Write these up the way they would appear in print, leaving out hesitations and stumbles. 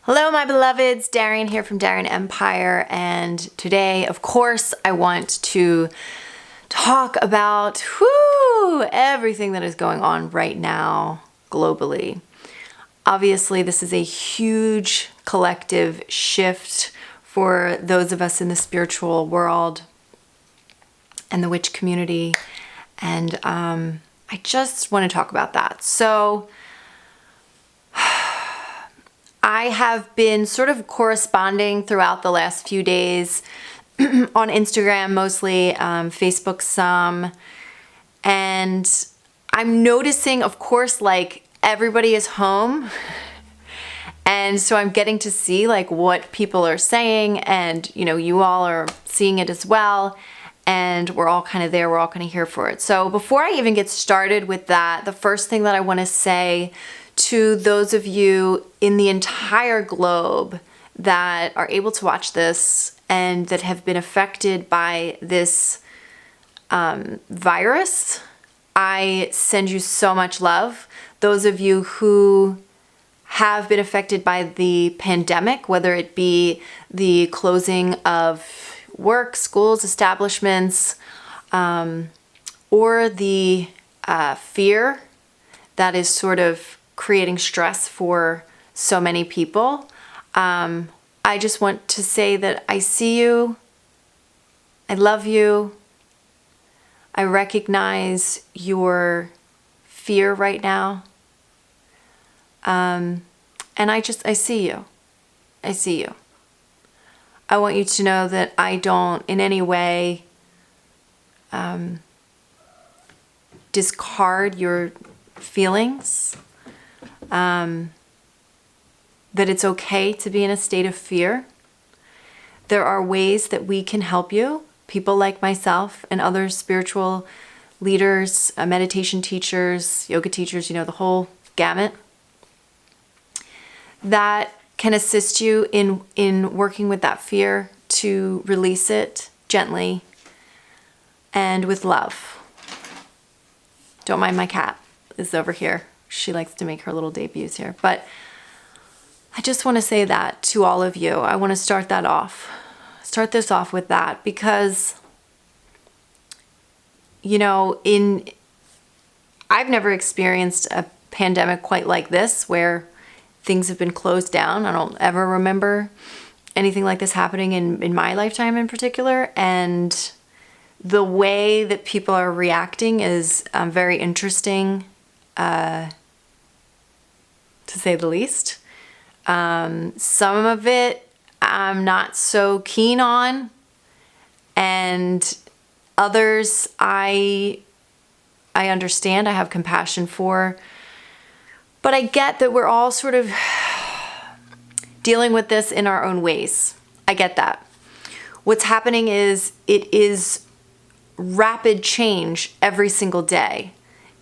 Hello, my beloveds. Darienne here from Darienne Empire, and today, of course, I want to talk about everything that is going on right now globally. Obviously, this is a huge collective shift for those of us in the spiritual world and the witch community, and I just want to talk about that. So I have been sort of corresponding throughout the last few days on Instagram mostly, Facebook some, and I'm noticing, of course, like everybody is home, and so I'm getting to see like what people are saying, and you all are seeing it as well, and we're all kind of there, we're all kind of here for it. So before I even get started with that, the first thing that I want to say to those of you in the entire globe that are able to watch this and that have been affected by this virus, I send you so much love. Those of you who have been affected by the pandemic, whether it be the closing of work, schools, establishments, or the fear that is sort of creating stress for so many people. I just want to say that I see you, I love you, I recognize your fear right now, and I see you, I see you. I want you to know that I don't in any way discard your feelings. That it's okay to be in a state of fear. There are ways that we can help you, people like myself and other spiritual leaders, meditation teachers, yoga teachers, the whole gamut, that can assist you in working with that fear to release it gently and with love. Don't mind my cat is over here. She likes to make her little debuts here. But I just want to say that to all of you. I want to start this off with that because, I've never experienced a pandemic quite like this where things have been closed down. I don't ever remember anything like this happening in my lifetime in particular. And the way that people are reacting is very interesting, to say the least. Some of it I'm not so keen on, and others I understand, I have compassion for, but I get that we're all sort of dealing with this in our own ways. I get that. What's happening is it is rapid change every single day.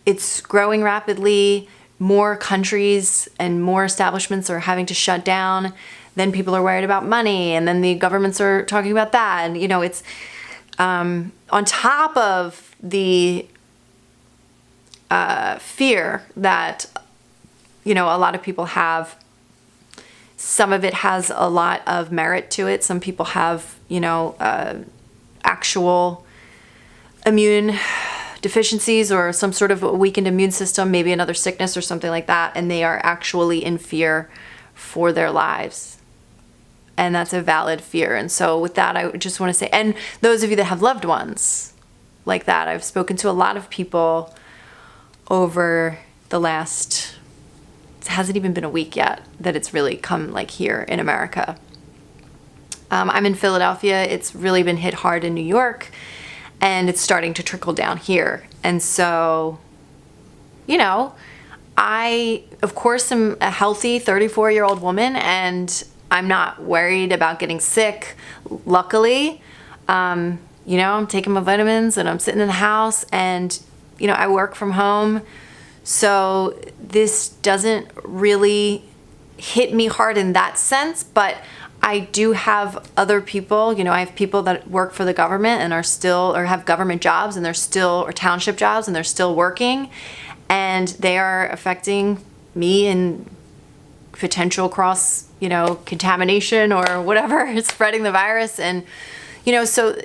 It's growing rapidly. More countries and more establishments are having to shut down. Then people are worried about money, and then the governments are talking about that. And it's on top of the fear that a lot of people have. Some of it has a lot of merit to it. Some people have actual immune deficiencies or some sort of weakened immune system, maybe another sickness or something like that, and they are actually in fear for their lives. And that's a valid fear. And so with that, I just want to say, and those of you that have loved ones like that, I've spoken to a lot of people over the last, it hasn't even been a week yet that it's really come like here in America. I'm in Philadelphia. It's really been hit hard in New York. And it's starting to trickle down here. And so, I, of course, am a healthy 34-year-old woman, and I'm not worried about getting sick, luckily. I'm taking my vitamins, and I'm sitting in the house, and, I work from home. So this doesn't really hit me hard in that sense, but I do have other people, I have people that work for the government and are still, or have government jobs and they're still, or township jobs and they're still working, and they are affecting me in potential cross contamination or whatever is spreading the virus. And, so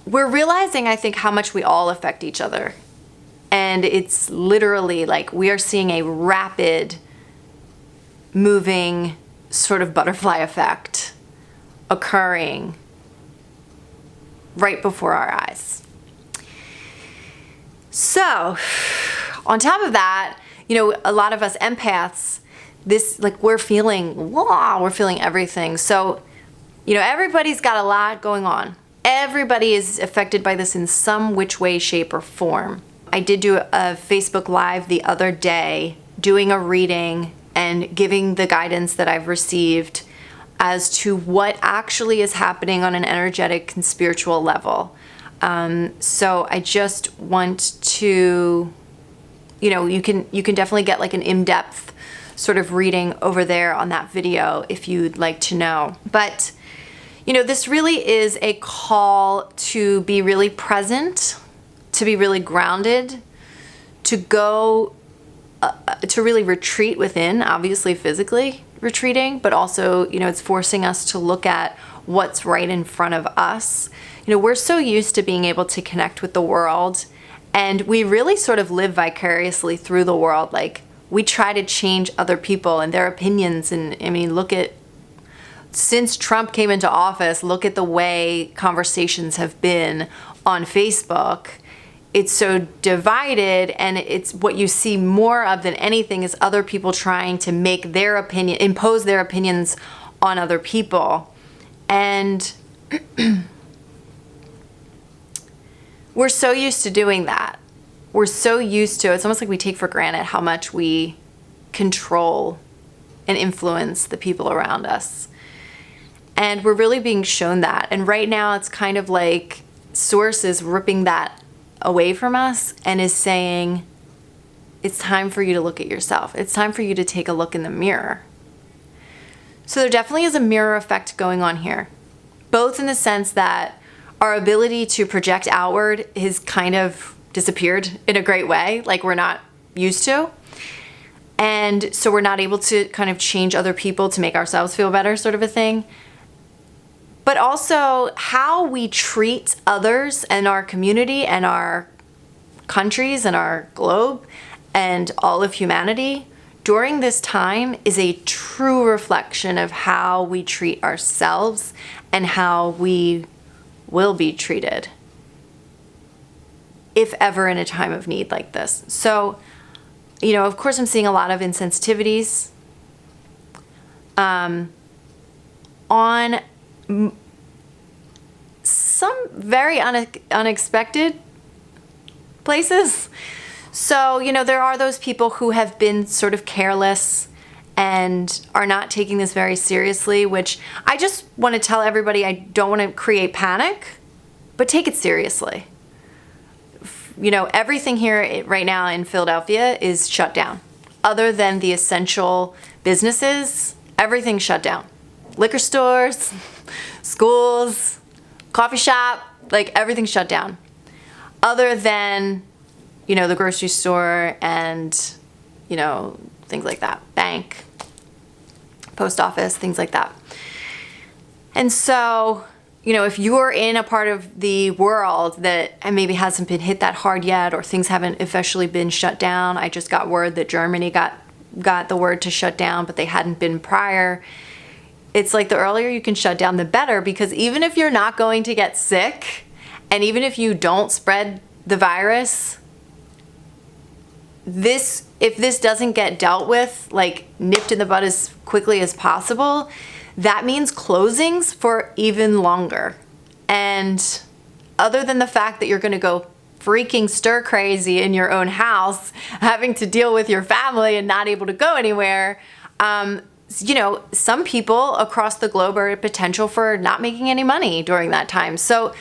we're realizing, I think, how much we all affect each other. And it's literally like we are seeing a rapid moving sort of butterfly effect occurring right before our eyes. So, on top of that, a lot of us empaths, we're feeling everything. So, everybody's got a lot going on. Everybody is affected by this in some which way, shape, or form. I did do a Facebook Live the other day, doing a reading and giving the guidance that I've received as to what actually is happening on an energetic and spiritual level. So I just want to, you can definitely get like an in-depth sort of reading over there on that video if you'd like to know. But, this really is a call to be really present, to be really grounded, to go, to really retreat within, obviously physically retreating, but also, it's forcing us to look at what's right in front of us. We're so used to being able to connect with the world, and we really sort of live vicariously through the world. Like, we try to change other people and their opinions. And since Trump came into office, look at the way conversations have been on Facebook. It's so divided, and it's what you see more of than anything is other people trying to make their opinion, impose their opinions on other people. And we're so used to doing that. We're so used to, it's almost like we take for granted how much we control and influence the people around us. And we're really being shown that. And right now it's kind of like Source is ripping that away from us and is saying, it's time for you to look at yourself. It's time for you to take a look in the mirror. So there definitely is a mirror effect going on here, both in the sense that our ability to project outward has kind of disappeared in a great way, like we're not used to. And so we're not able to kind of change other people to make ourselves feel better, sort of a thing. But also how we treat others and our community and our countries and our globe and all of humanity during this time is a true reflection of how we treat ourselves and how we will be treated, if ever in a time of need like this. So, of course I'm seeing a lot of insensitivities on some very unexpected places. So, there are those people who have been sort of careless and are not taking this very seriously, which I just want to tell everybody, I don't want to create panic, but take it seriously. Everything here right now in Philadelphia is shut down. Other than the essential businesses, everything's shut down. Liquor stores, schools, coffee shop, like everything's shut down. Other than, the grocery store and, things like that. Bank, post office, things like that. And so, if you're in a part of the world that maybe hasn't been hit that hard yet, or things haven't officially been shut down, I just got word that Germany got the word to shut down, but they hadn't been prior. It's like the earlier you can shut down, the better, because even if you're not going to get sick, and even if you don't spread the virus, if this doesn't get dealt with, like nipped in the bud as quickly as possible, that means closings for even longer. And other than the fact that you're going to go freaking stir crazy in your own house, having to deal with your family and not able to go anywhere, some people across the globe are at potential for not making any money during that time. So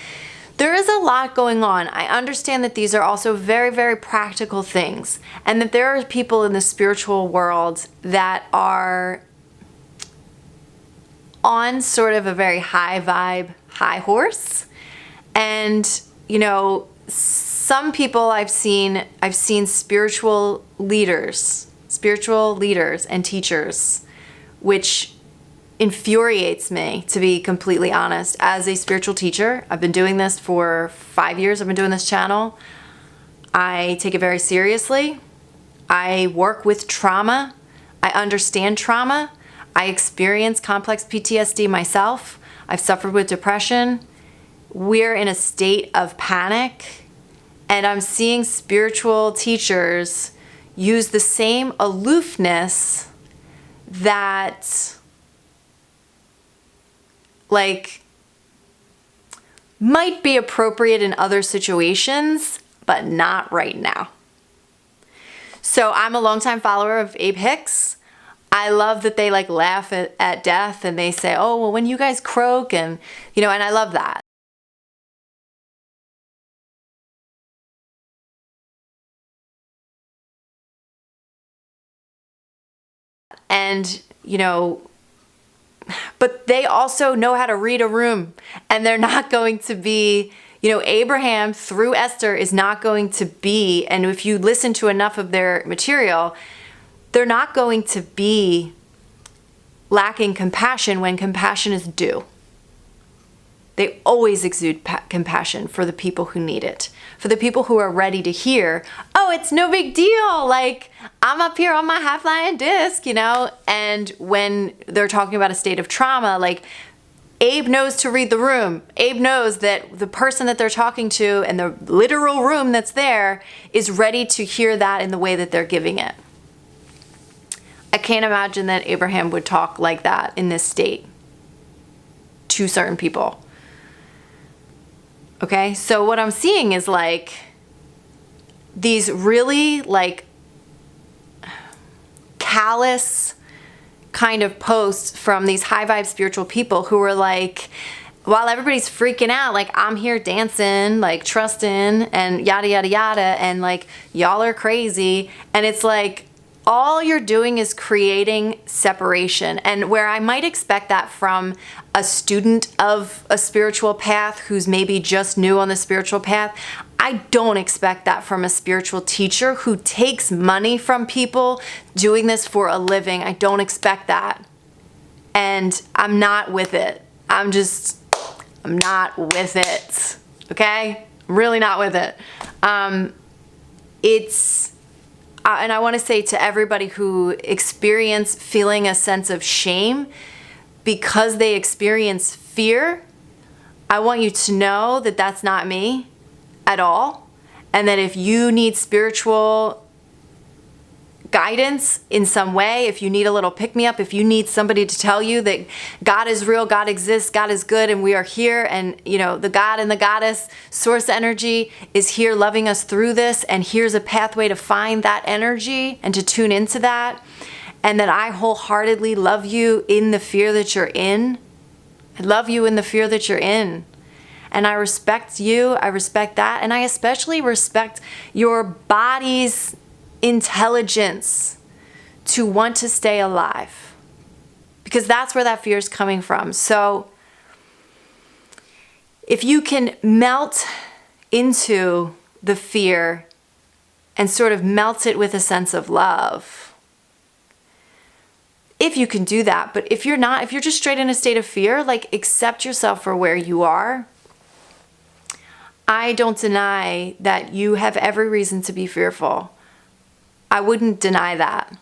there is a lot going on. I understand that these are also very, very practical things, and that there are people in the spiritual world that are on sort of a very high vibe, high horse. And, some people I've seen spiritual leaders and teachers which infuriates me, to be completely honest. As a spiritual teacher, I've been doing this for 5 years. I've been doing this channel. I take it very seriously. I work with trauma. I understand trauma. I experience complex PTSD myself. I've suffered with depression. We're in a state of panic, and I'm seeing spiritual teachers use the same aloofness that might be appropriate in other situations, but not right now. So I'm a longtime follower of Abe Hicks. I love that they laugh at death, and they say, oh, well, when you guys croak, and and I love that. And, but they also know how to read a room, and they're not going to be, Abraham through Esther is not going to be, and if you listen to enough of their material, they're not going to be lacking compassion when compassion is due. They always exude compassion for the people who need it, for the people who are ready to hear, oh, it's no big deal. I'm up here on my high-flying disc, and when they're talking about a state of trauma, Abe knows to read the room. Abe knows that the person that they're talking to and the literal room that's there is ready to hear that in the way that they're giving it. I can't imagine that Abraham would talk like that in this state to certain people. Okay, so what I'm seeing is these really callous kind of posts from these high vibe spiritual people who are while everybody's freaking out, I'm here dancing, trusting, and yada, yada, yada, and y'all are crazy. And it's all you're doing is creating separation. And where I might expect that from a student of a spiritual path who's maybe just new on the spiritual path, I don't expect that from a spiritual teacher who takes money from people doing this for a living. I don't expect that. And I'm not with it. I'm not with it. Okay? I'm really not with it. And I want to say to everybody who experience feeling a sense of shame because they experience fear, I want you to know that that's not me at all. And that if you need spiritual guidance in some way, if you need a little pick-me-up, if you need somebody to tell you that God is real, God exists, God is good, and we are here, and the God and the goddess source energy is here loving us through this, and here's a pathway to find that energy and to tune into that, and that I wholeheartedly love you in the fear that you're in. I love you in the fear that you're in. And I respect you, I respect that, and I especially respect your body's intelligence to want to stay alive, because that's where that fear is coming from. So if you can melt into the fear and sort of melt it with a sense of love, if you can do that. But if you're not, if you're just straight in a state of fear, accept yourself for where you are. I don't deny that you have every reason to be fearful. I wouldn't deny that.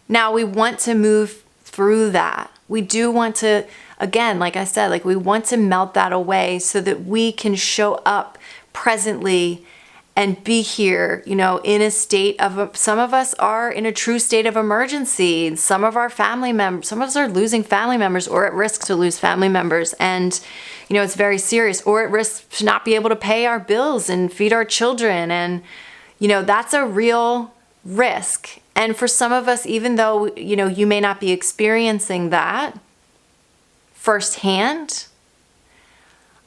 Now, we want to move through that. We do want to, again, like I said, we want to melt that away so that we can show up presently and be here, in a state of, some of us are in a true state of emergency. Some of our family members, some of us are losing family members or at risk to lose family members. And, it's very serious, or at risk to not be able to pay our bills and feed our children. And, that's a real risk. And for some of us, even though, you may not be experiencing that firsthand,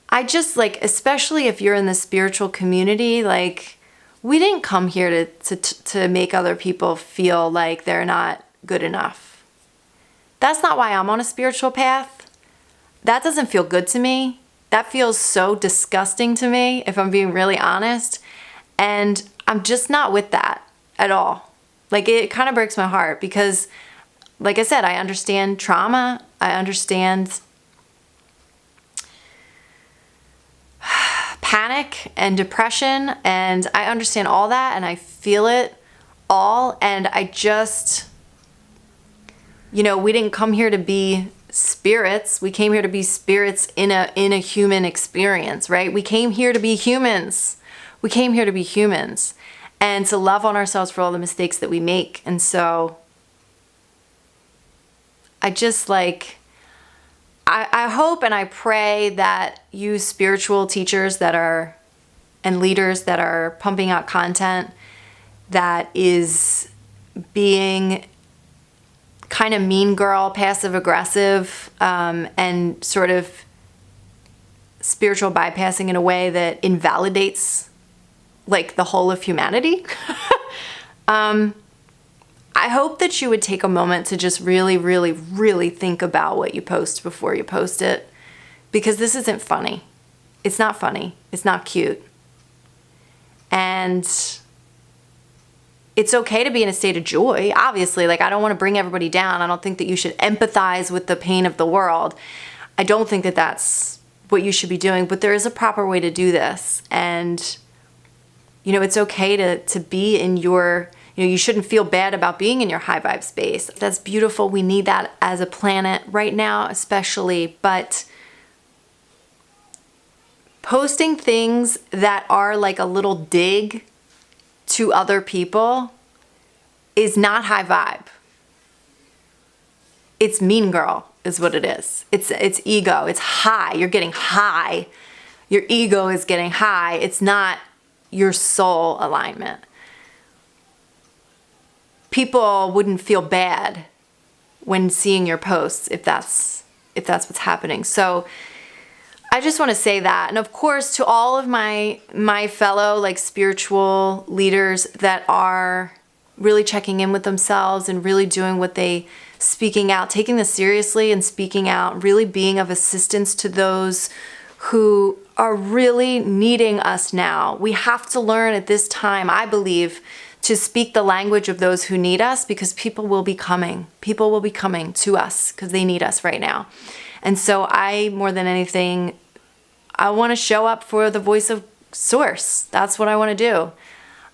I just especially if you're in the spiritual community, we didn't come here to make other people feel like they're not good enough. That's not why I'm on a spiritual path. That doesn't feel good to me. That feels so disgusting to me, if I'm being really honest. And I'm just not with that at all. It kind of breaks my heart, because like I said, I understand trauma. I understand panic and depression, and I understand all that, and I feel it all. And I just, you know, we didn't come here to be spirits. We came here to be spirits in a human experience, right? We came here to be humans. We came here to be humans and to love on ourselves for all the mistakes that we make. And so I just like, I hope and I pray that you spiritual teachers that are, and leaders that are pumping out content that is being kind of mean girl, passive aggressive, and sort of spiritual bypassing in a way that invalidates like the whole of humanity. I hope that you would take a moment to just really, really, really think about what you post before you post it, because this isn't funny. It's not funny. It's not cute. And it's okay to be in a state of joy, obviously. Like, I don't want to bring everybody down. I don't think that you should empathize with the pain of the world. I don't think that that's what you should be doing, but there is a proper way to do this. And, you know, it's okay to be in your, you know, you shouldn't feel bad about being in your high vibe space. That's beautiful. We need that as a planet right now, especially. But posting things that are like a little dig to other people is not high vibe. It's mean girl is what it is. It's ego. It's high. You're getting high. Your ego is getting high. It's not your soul alignment. People wouldn't feel bad when seeing your posts if that's what's happening. So I just want to say that. And of course, to all of my fellow like spiritual leaders that are really checking in with themselves and really doing what they, speaking out, taking this seriously and speaking out, really being of assistance to those who are really needing us now. We have to learn at this time, I believe, to speak the language of those who need us, because people will be coming. People will be coming to us because they need us right now. And so I, more than anything, I want to show up for the voice of source. That's what I want to do.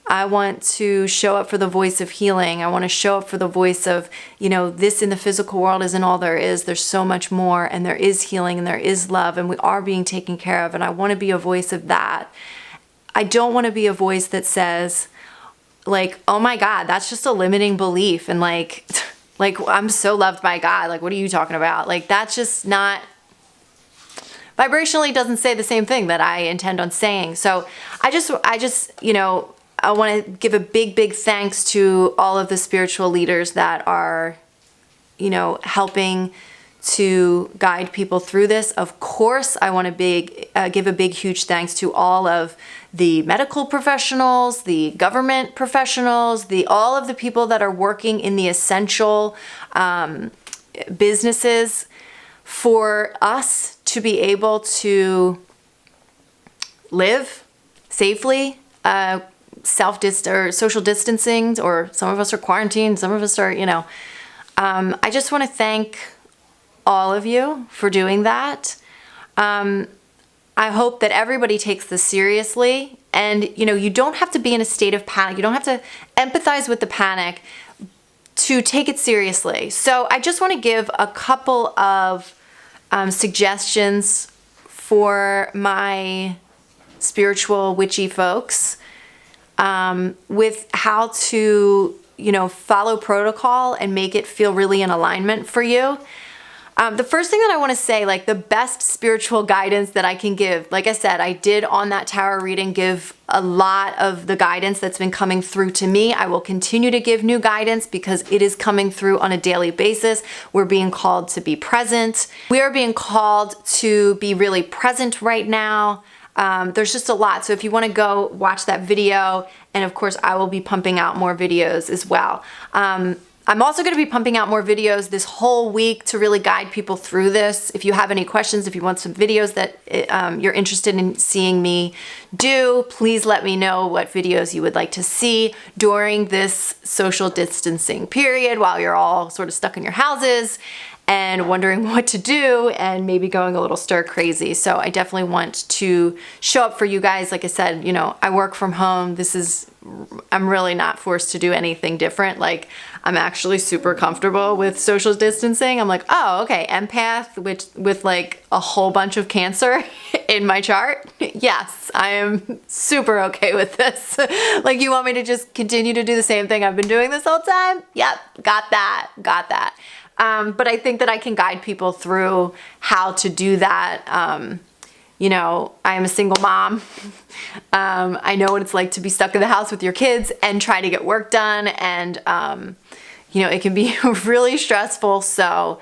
I want to show up for the voice of healing. I want to show up for the voice of, you know, this in the physical world isn't all there is. There's so much more, and there is healing, and there is love, and we are being taken care of. And I want to be a voice of that. I don't want to be a voice that says, like, oh my God, that's just a limiting belief. And like I'm so loved by God. Like, what are you talking about? Like, that's just not, vibrationally doesn't say the same thing that I intend on saying. So I just, you know, I want to give a big, big thanks to all of the spiritual leaders that are, you know, helping to guide people through this. Of course, I want to give a big, huge thanks to all of the medical professionals, the government professionals, all of the people that are working in the essential businesses for us to be able to live safely, or social distancing, or some of us are quarantined, some of us are, you know. I just want to thank all of you for doing that. I hope that everybody takes this seriously, and you know, you don't have to be in a state of panic. You don't have to empathize with the panic to take it seriously. So I just want to give a couple of suggestions for my spiritual witchy folks with how to, you know, follow protocol and make it feel really in alignment for you. The first thing that I want to say, like the best spiritual guidance that I can give, like I said, I did on that tarot reading give a lot of the guidance that's been coming through to me. I will continue to give new guidance because it is coming through on a daily basis. We're being called to be present. We are being called to be really present right now. There's just a lot. So if you want to go watch that video, and of course I will be pumping out more videos as well. I'm also going to be pumping out more videos this whole week to really guide people through this. If you have any questions, if you want some videos that you're interested in seeing me do, please let me know what videos you would like to see during this social distancing period while you're all sort of stuck in your houses and wondering what to do and maybe going a little stir crazy. So I definitely want to show up for you guys. Like I said, you know, I work from home. I'm really not forced to do anything different. Like, I'm actually super comfortable with social distancing. I'm like, oh, okay, empath with like a whole bunch of cancer in my chart. Yes, I am super okay with this. Like, you want me to just continue to do the same thing I've been doing this whole time? Yep, got that. But I think that I can guide people through how to do that. You know, I am a single mom. I know what it's like to be stuck in the house with your kids and try to get work done. And, you know, it can be really stressful. So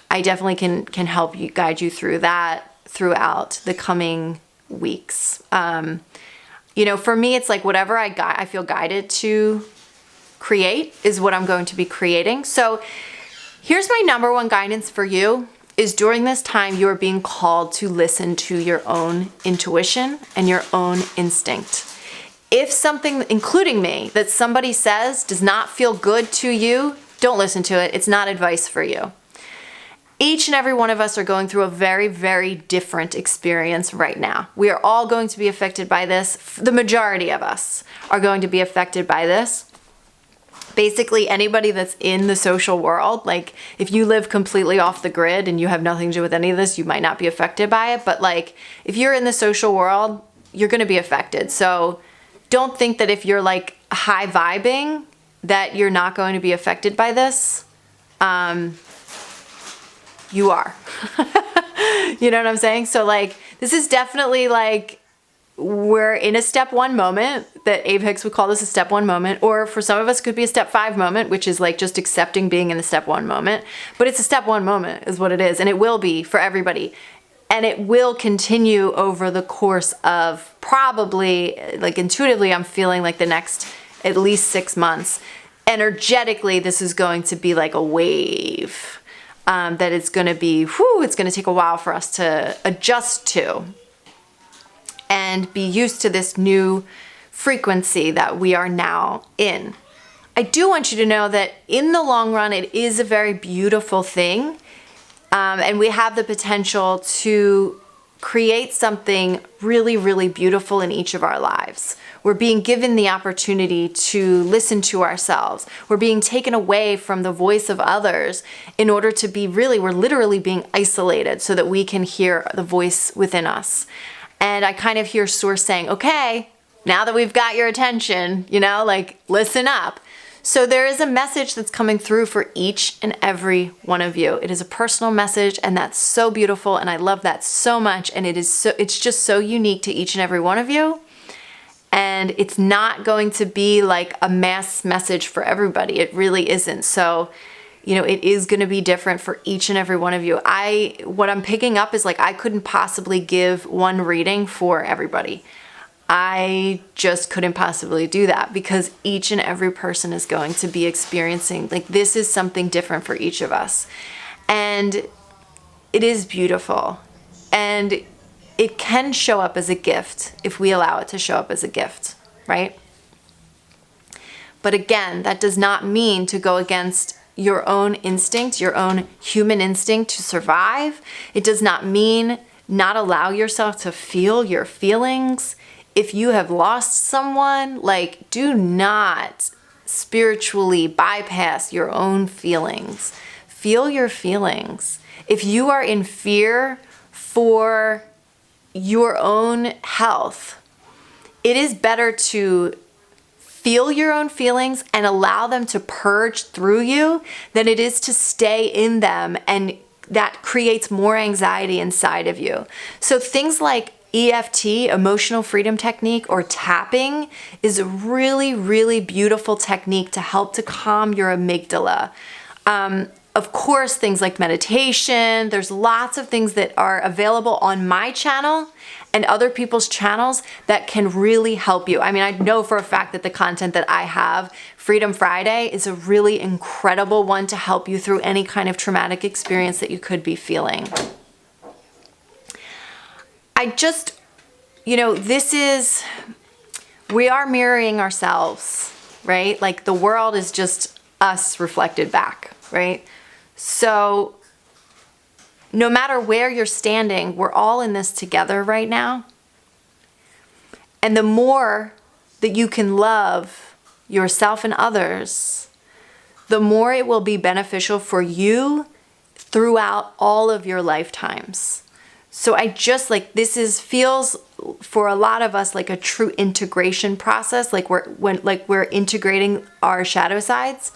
I definitely can help you, guide you through that throughout the coming weeks. You know, for me, it's like whatever I feel guided to create is what I'm going to be creating. So here's my number one guidance for you is during this time, you are being called to listen to your own intuition and your own instinct. If something, including me, that somebody says does not feel good to you, don't listen to it. It's not advice for you. Each and every one of us are going through a very, very different experience right now. We are all going to be affected by this. The majority of us are going to be affected by this. Basically, anybody that's in the social world, like if you live completely off the grid and you have nothing to do with any of this, you might not be affected by it. But like if you're in the social world, you're going to be affected. So don't think that if you're like high vibing that you're not going to be affected by this. You are. You know what I'm saying? So like this is definitely like we're in a step one moment that Abe Hicks would call this a step one moment, or for some of us it could be a step 5 moment, which is like just accepting being in the step one moment. But it's a step one moment is what it is, and it will be for everybody. And it will continue over the course of probably, like intuitively, I'm feeling like the next at least 6 months. Energetically, this is going to be like a wave that it's going to be, it's going to take a while for us to adjust to and be used to this new frequency that we are now in. I do want you to know that in the long run, it is a very beautiful thing. And we have the potential to create something really, really beautiful in each of our lives. We're being given the opportunity to listen to ourselves. We're being taken away from the voice of others in order to be we're literally being isolated so that we can hear the voice within us. And I kind of hear Source saying, okay, now that we've got your attention, you know, like listen up. So there is a message that's coming through for each and every one of you. It is a personal message, and that's so beautiful, and I love that so much. And it's just so unique to each and every one of you. And it's not going to be like a mass message for everybody. It really isn't. So, you know, it is going to be different for each and every one of you. What I'm picking up is like I couldn't possibly give one reading for everybody. I just couldn't possibly do that because each and every person is going to be experiencing, like this is something different for each of us. And it is beautiful. And it can show up as a gift if we allow it to show up as a gift, right? But again, that does not mean to go against your own instinct, your own human instinct to survive. It does not mean not allow yourself to feel your feelings. If you have lost someone, like do not spiritually bypass your own feelings. Feel your feelings. If you are in fear for your own health, it is better to feel your own feelings and allow them to purge through you than it is to stay in them, and that creates more anxiety inside of you. So things like EFT, emotional freedom technique, or tapping is a really, really beautiful technique to help to calm your amygdala. of course, things like meditation. There's lots of things that are available on my channel and other people's channels that can really help you. I mean, I know for a fact that the content that I have, Freedom Friday, is a really incredible one to help you through any kind of traumatic experience that you could be feeling. I just, you know, we are mirroring ourselves, right? Like the world is just us reflected back, right? So no matter where you're standing, we're all in this together right now. And the more that you can love yourself and others, the more it will be beneficial for you throughout all of your lifetimes. So I just feels for a lot of us like a true integration process, like we're integrating our shadow sides.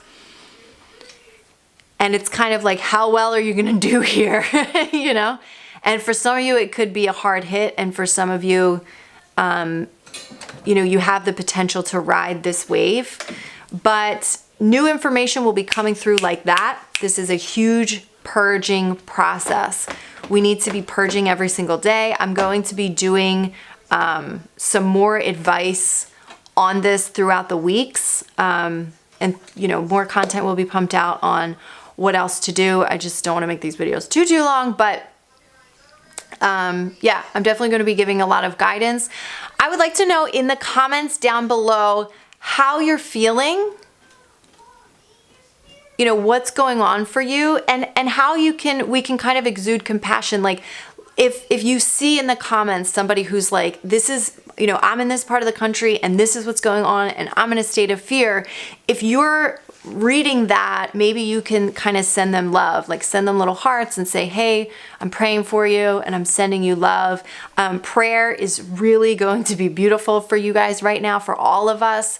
And it's kind of like, how well are you going to do here? You know? And for some of you, it could be a hard hit. And for some of you, you know, you have the potential to ride this wave. But new information will be coming through like that. This is a huge purging process. We need to be purging every single day. I'm going to be doing some more advice on this throughout the weeks. And, you know, more content will be pumped out on what else to do. I just don't want to make these videos too long, but yeah, I'm definitely going to be giving a lot of guidance. I would like to know in the comments down below how you're feeling, you know, what's going on for you, and how we can kind of exude compassion. Like if you see in the comments somebody who's like, this is, you know, I'm in this part of the country and this is what's going on and I'm in a state of fear. If you're reading that, maybe you can kind of send them love, like send them little hearts and say, hey, I'm praying for you and I'm sending you love. Prayer is really going to be beautiful for you guys right now, for all of us.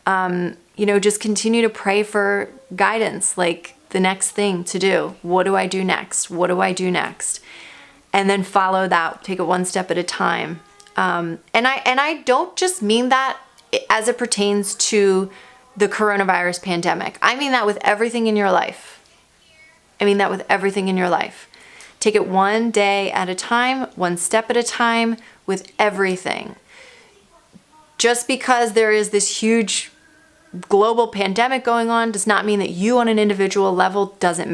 You know, just continue to pray for guidance, like the next thing to do. What do I do next? What do I do next? And then follow that, take it one step at a time. And I don't just mean that as it pertains to the coronavirus pandemic. I mean that with everything in your life. I mean that with everything in your life. Take it one day at a time, one step at a time, with everything. Just because there is this huge global pandemic going on does not mean that you on an individual level don't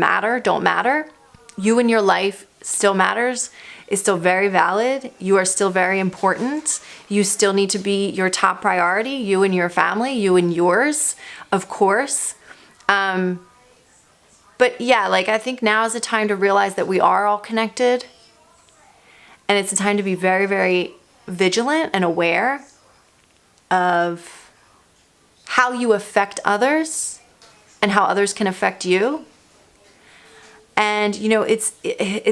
matter. You in your life still matters. Is still very valid. You are still very important. You still need to be your top priority, you and your family, you and yours, of course. But yeah, like I think now is the time to realize that we are all connected. And it's a time to be very, very vigilant and aware of how you affect others and how others can affect you. And, you know, it's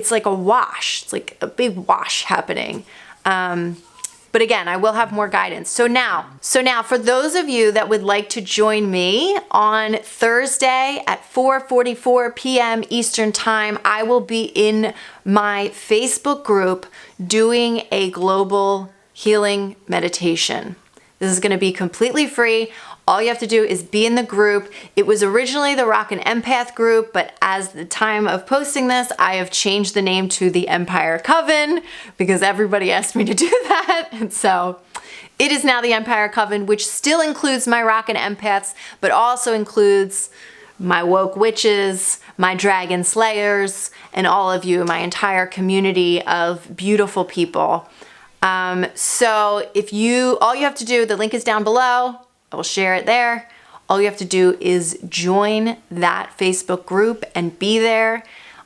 like a wash. It's like a big wash happening. But again, I will have more guidance. So now for those of you that would like to join me on Thursday at 4:44 p.m. Eastern Time, I will be in my Facebook group doing a global healing meditation. This is going to be completely free. All you have to do is be in the group. It was originally the Rock and Empath group, but as the time of posting this, I have changed the name to the Empire Coven because everybody asked me to do that. And so it is now the Empire Coven, which still includes my Rock and Empaths, but also includes my woke witches, my dragon slayers, and all of you, my entire community of beautiful people. So all you have to do, the link is down below. I will share it there. All you have to do is join that Facebook group and be there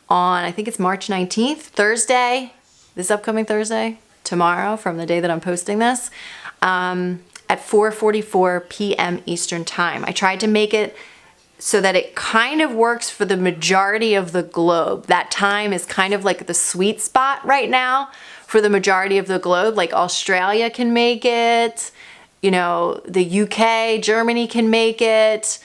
on, I think it's March 19th, Thursday, this upcoming Thursday, tomorrow from the day that I'm posting this, at 4:44 p.m. Eastern Time. I tried to make it so that it kind of works for the majority of the globe. That time is kind of like the sweet spot right now for the majority of the globe. Like Australia can make it, you know, the UK, Germany can make it,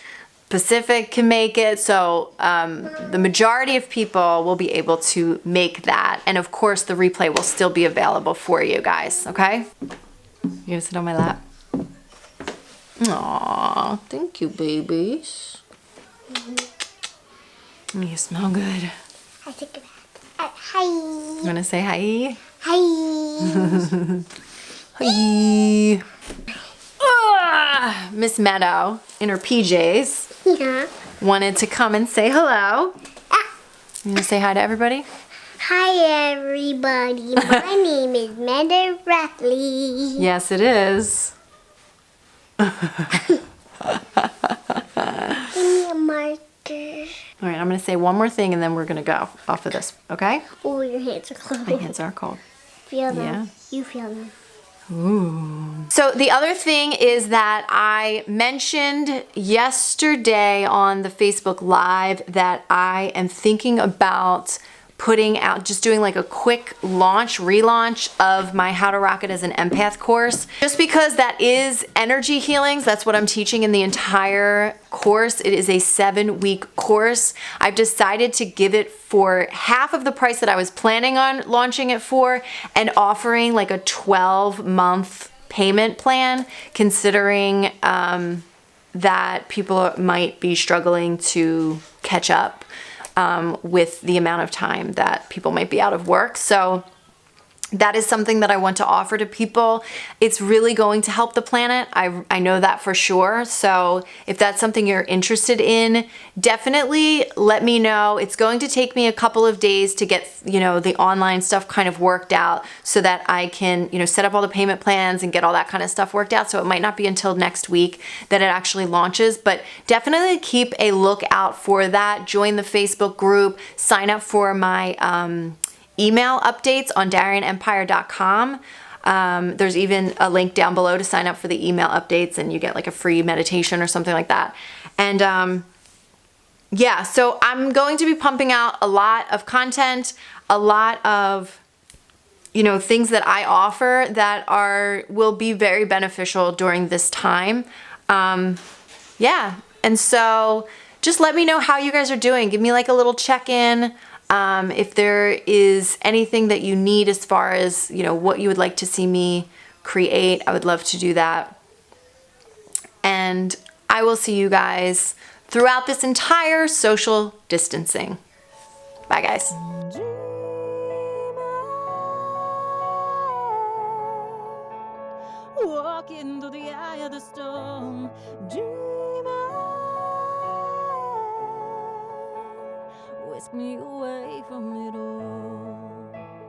Pacific can make it. So the majority of people will be able to make that. And of course, the replay will still be available for you guys, okay? You gonna sit on my lap? Aw, thank you, babies. You smell good. I take a bath. Hi. You want to say hi? Hi. Hi. Miss Meadow, in her PJs, Yeah. wanted to come and say hello. Ah. You want to say hi to everybody? Hi, everybody. My name is Meadow Bradley. Yes, it is. Give me a marker. All right, I'm going to say one more thing and then we're going to go off of this, okay? Oh, your hands are cold. My hands are cold. Feel them. Yeah. You feel them. Ooh. So the other thing is that I mentioned yesterday on the Facebook Live that I am thinking about putting out, just doing like a quick relaunch of my How to Rock It as an Empath course. Just because that is energy healings, that's what I'm teaching in the entire course. It is a 7-week course. I've decided to give it for half of the price that I was planning on launching it for and offering like a 12-month payment plan, considering that people might be struggling to catch up with the amount of time that people might be out of work. So that is something that I want to offer to people. It's really going to help the planet. I know that for sure. So if that's something you're interested in, definitely let me know. It's going to take me a couple of days to get, the online stuff kind of worked out so that I can, set up all the payment plans and get all that kind of stuff worked out. So it might not be until next week that it actually launches, but definitely keep a lookout for that. Join the Facebook group, sign up for my, email updates on DarienneEmpire.com. There's even a link down below to sign up for the email updates and you get like a free meditation or something like that. And yeah, so I'm going to be pumping out a lot of content, a lot of things that I offer that will be very beneficial during this time. Yeah, and so just let me know how you guys are doing. Give me like a little check-in. If there is anything that you need as far as, what you would like to see me create, I would love to do that. And I will see you guys throughout this entire social distancing. Bye, guys. Walk into the eye of the storm, whisk me away from it all.